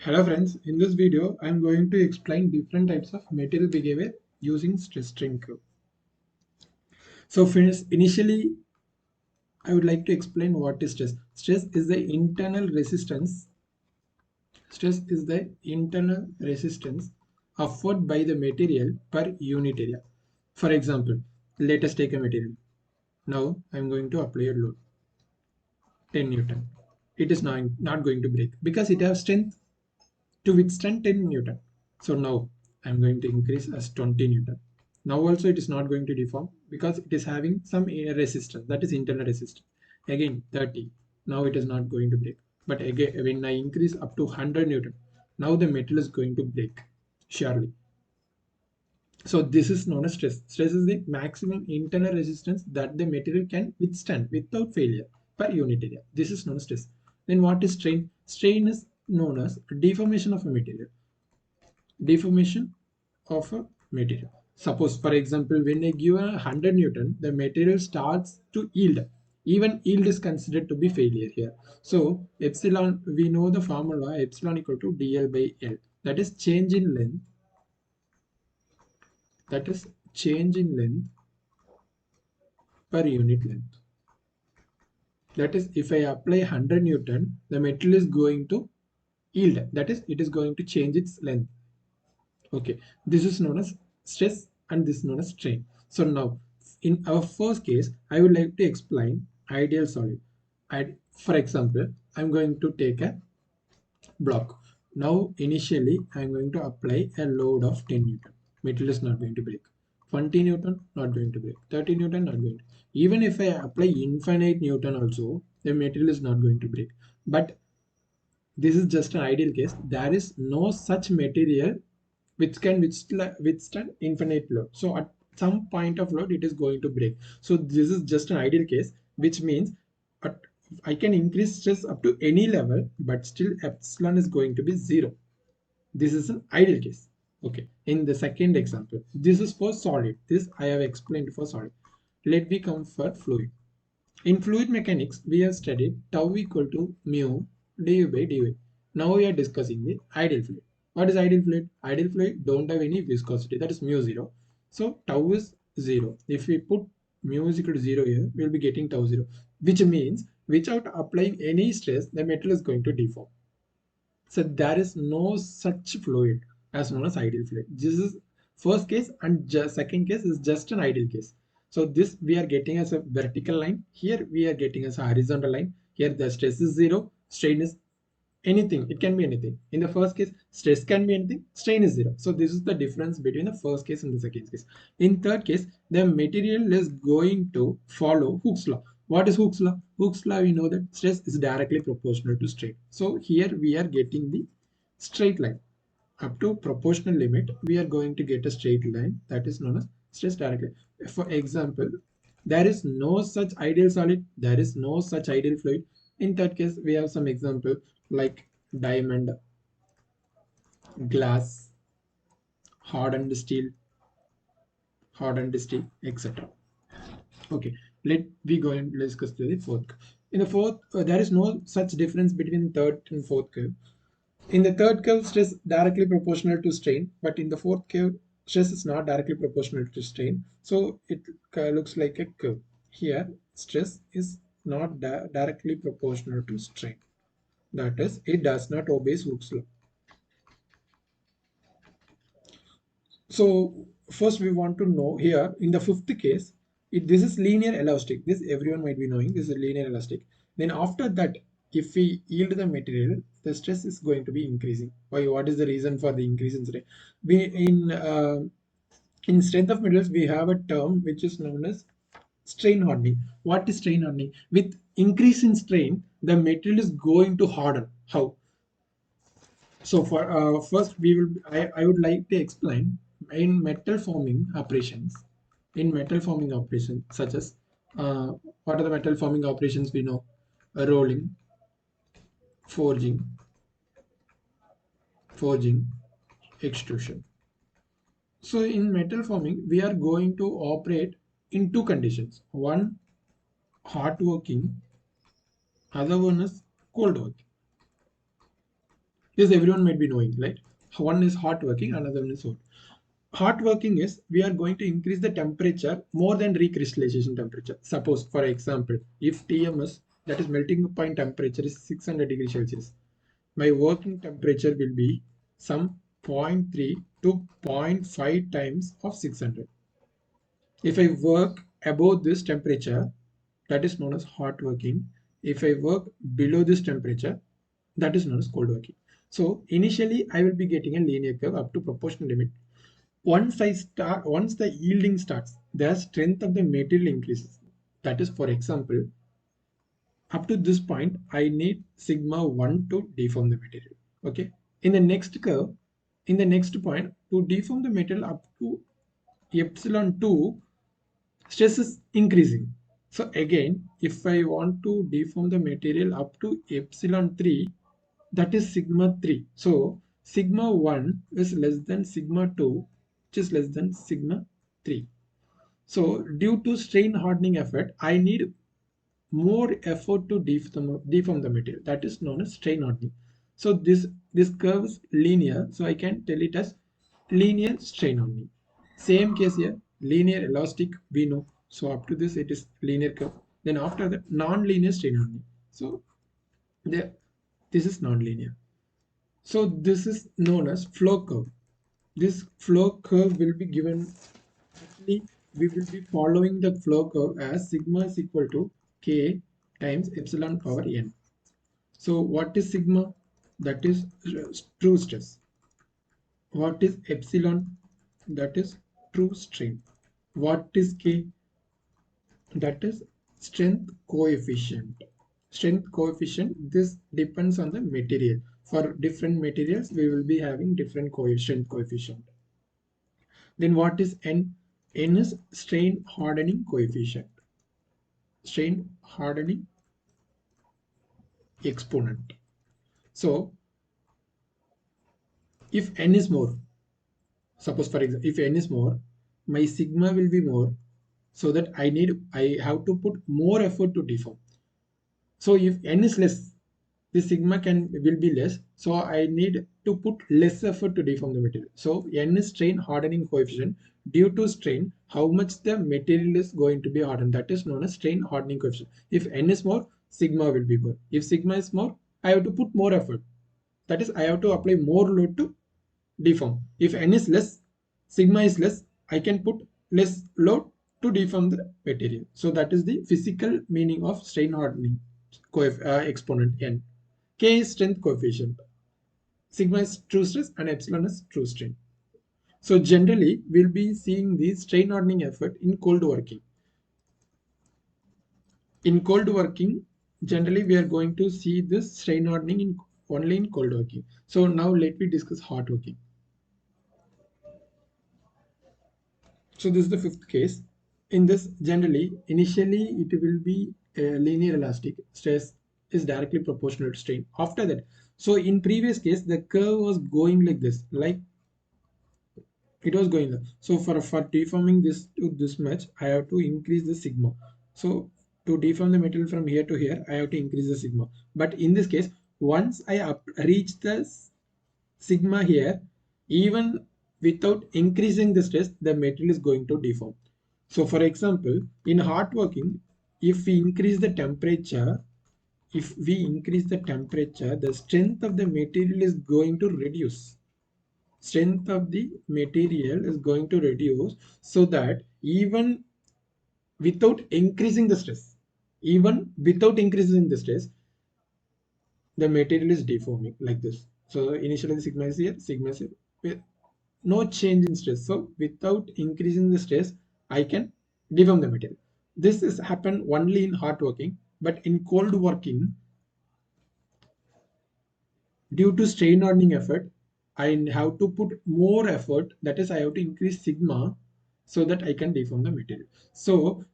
Hello friends, in this video I am going to explain different types of material behavior using stress strain curve. So friends, initially I would like to explain what is stress. Stress is the internal resistance. Stress is the internal resistance offered by the material per unit area. For example, let us take a material. Now I am going to apply a load 10 Newton. It is not going to break because it has strength to withstand 10 Newton. So now I'm going to increase as 20 Newton. Now also it is not going to deform because it is having some resistance, that is internal resistance. Again 30. Now it is not going to break. But again when I increase up to 100 Newton, now the metal is going to break surely. So this is known as stress. Stress is the maximum internal resistance that the material can withstand without failure per unit area. This is known as stress. Then what is strain? Strain is known as deformation of a material. Deformation of a material. Suppose, for example, when I give a 100 Newton, the material starts to yield. Even yield is considered to be failure here. So, epsilon, we know the formula epsilon equal to dl by L. That is change in length. That is change in length per unit length. That is, if I apply 100 Newton, the material is going to yield. That is, it is going to change its length. Okay, this is known as stress and this is known as strain. So now in our first case, I would like to explain ideal solid. For example, I'm going to take a block. Now initially I'm going to apply a load of 10 Newton. Metal is not going to break. 20 Newton not going to break. 30 Newton not going to. Even if I apply infinite Newton also, the material is not going to break. But this is just an ideal case. There is no such material which can withstand infinite load. So at some point of load, it is going to break. So this is just an ideal case, which means at, I can increase stress up to any level, but still epsilon is going to be zero. This is an ideal case. Okay. In the second example, this is for solid. This I have explained for solid. Let me come for fluid. In fluid mechanics, we have studied tau equal to mu du by dy. Now we are discussing the ideal fluid. What is ideal fluid? Ideal fluid don't have any viscosity, that is mu 0. So tau is 0. If we put mu is equal to 0 here, we will be getting tau 0, which means without applying any stress, the metal is going to deform. So there is no such fluid as known as ideal fluid. This is first case, and second case is just an ideal case. So this we are getting as a vertical line. Here we are getting as a horizontal line. Here the stress is 0, strain is anything. It can be anything. In the first case, stress can be anything, strain is 0. So this is the difference between the first case and the second case. In third case, the material is going to follow Hooke's law. What is Hooke's law? Hooke's law, we know that stress is directly proportional to strain. So here we are getting the straight line. Up to proportional limit, we are going to get a straight line that is known as stress directly. For example, there is no such ideal solid, there is no such ideal fluid. In that case, we have some example like diamond, glass, hardened steel, etc. Okay, let we go and discuss the fourth. In the fourth, there is no such difference between third and fourth curve. In the third curve, stress directly proportional to strain, but in the fourth curve, stress is not directly proportional to strain. So it looks like a curve. Here, stress is not directly proportional to strain. That is, it does not obey Hooke's law. So first we want to know here in the fifth case, this is linear elastic. This everyone might be knowing. This is linear elastic. Then after that, if we yield the material, the stress is going to be increasing. Why? What is the reason for the increase in stress? In strength of materials, we have a term which is known as strain hardening. What is strain hardening? With increase in strain, the material is going to harden. How? So for first, I would like to explain in metal forming operations. In metal forming operations, such as what are the metal forming operations we know? Rolling, forging, extrusion. So in metal forming, we are going to operate in two conditions. One, hot working. Other one is cold working. This everyone might be knowing, right? One is hot working, another one is cold. Hot working is we are going to increase the temperature more than recrystallization temperature. Suppose, for example, if TMS, that is melting point temperature, is 600 degrees Celsius, my working temperature will be some zero point 0.3 to 0.5 times of 600. If I work above this temperature, that is known as hot working. If I work below this temperature, that is known as cold working. So initially I will be getting a linear curve up to proportional limit. Once the yielding starts, the strength of the material increases. That is, for example, up to this point, I need sigma 1 to deform the material. Okay. In the next curve, in the next point, to deform the material up to epsilon 2, stress is increasing. So again, if I want to deform the material up to epsilon 3, that is sigma 3. So sigma 1 is less than sigma 2, which is less than sigma 3. So due to strain hardening effect, I need more effort to deform the material. That is known as strain hardening. So this curve is linear. So I can tell it as linear strain hardening. Same case here, linear elastic we know. So up to this it is linear curve. Then after that, non-linear strain hardening. So this is non-linear. So this is known as flow curve. This flow curve will be given. Actually, we will be following the flow curve as sigma is equal to k times epsilon power n. So what is sigma? That is true stress. What is epsilon? That is true strain. What is k? That is strength coefficient. Strength coefficient, this depends on the material. For different materials, we will be having different coefficient. Then what is n? N is strain hardening coefficient. Strain hardening exponent. So if n is more, suppose for example, if n is more, my sigma will be more, so that I have to put more effort to deform. So if n is less, the sigma will be less, so I need to put less effort to deform the material. So n is strain hardening coefficient. Due to strain, how much the material is going to be hardened, that is known as strain hardening coefficient. If n is more, sigma will be more. If sigma is more, I have to put more effort. That is, I have to apply more load to deform. If n is less, sigma is less, I can put less load to deform the material. So that is the physical meaning of strain hardening exponent n. K is strength coefficient. Sigma is true stress and epsilon is true strain. So generally, we'll be seeing the strain hardening effect in cold working. In cold working, generally we are going to see this strain hardening only in cold working. So now let me discuss hot working. So this is the fifth case. In this, generally, initially it will be linear elastic. Stress is directly proportional to strain. After that, so in previous case, the curve was going like this, like it was going there. So for deforming this to this much, I have to increase the sigma. So to deform the material from here to here, I have to increase the sigma. But in this case, once I reach the sigma here, even without increasing the stress, the material is going to deform. So for example, in hot working, if we increase the temperature, the strength of the material is going to reduce. Strength of the material is going to reduce, so that even without increasing the stress, the material is deforming like this. So initially the sigma is here, sigma is here, with no change in stress. So without increasing the stress, I can deform the material. This is happen only in hot working, but in cold working, due to strain hardening effort, I have to put more effort. That is, I have to increase sigma so that I can deform the material. So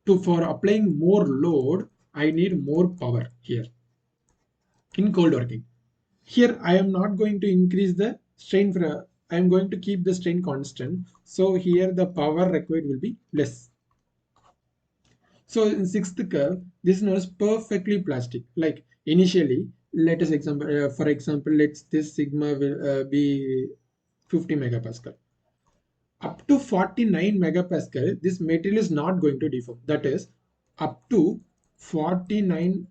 for applying more load, I need more power here in cold working. Here I am not going to increase the strain. I am going to keep the strain constant. So here the power required will be less. So in sixth curve, this is known as perfectly plastic. Like initially, let us example, for example, let's this sigma will be 50 megapascal. Up to 49 megapascal, this material is not going to deform. That is, up to 49.99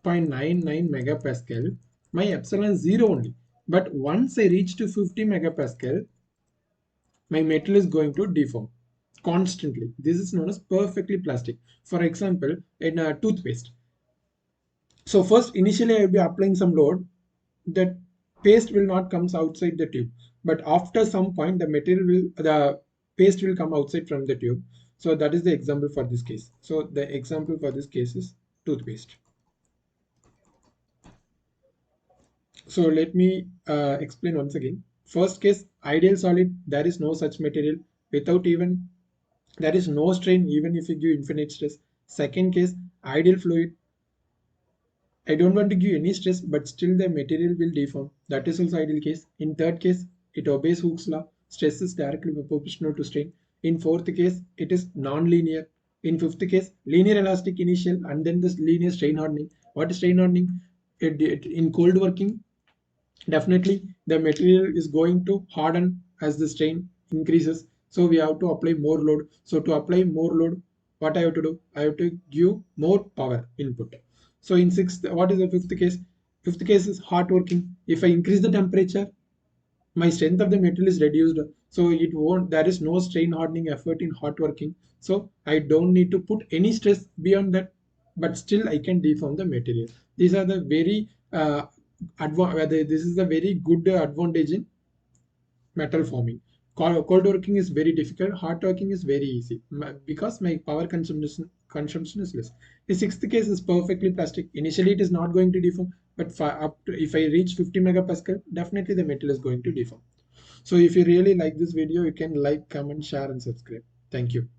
megapascal, my epsilon is 0 only. But once I reach to 50 megapascal, my metal is going to deform constantly. This is known as perfectly plastic. For example, in a toothpaste. So first, initially I will be applying some load. That paste will not comes outside the tube. But after some point, the paste will come outside from the tube. So that is the example for this case. So the example for this case is toothpaste. So let me explain once again. First case, ideal solid, there is no such material without even, there is no strain even if you give infinite stress. Second case, ideal fluid, I don't want to give any stress, but still the material will deform. That is also ideal case. In third case, it obeys Hooke's law. Stress is directly proportional to strain. In fourth case, it is non-linear. In fifth case, linear elastic initial and then this linear strain hardening. What is strain hardening? In cold working, definitely the material is going to harden as the strain increases. So we have to apply more load. So to apply more load, what I have to do? I have to give more power input. So in sixth, what is the fifth case? Fifth case is hot working. If I increase the temperature, my strength of the metal is reduced, so it won't, there is no strain hardening effort in hot working, so I don't need to put any stress beyond that, but still I can deform the material. These are the very this is a very good advantage in metal forming. Cold working is very difficult, hot working is very easy because my power consumption is less. The sixth case is perfectly plastic. Initially it is not going to deform, but up to, if I reach 50 megapascal, definitely the metal is going to deform. So if you really like this video, you can like, comment, share and subscribe. Thank you.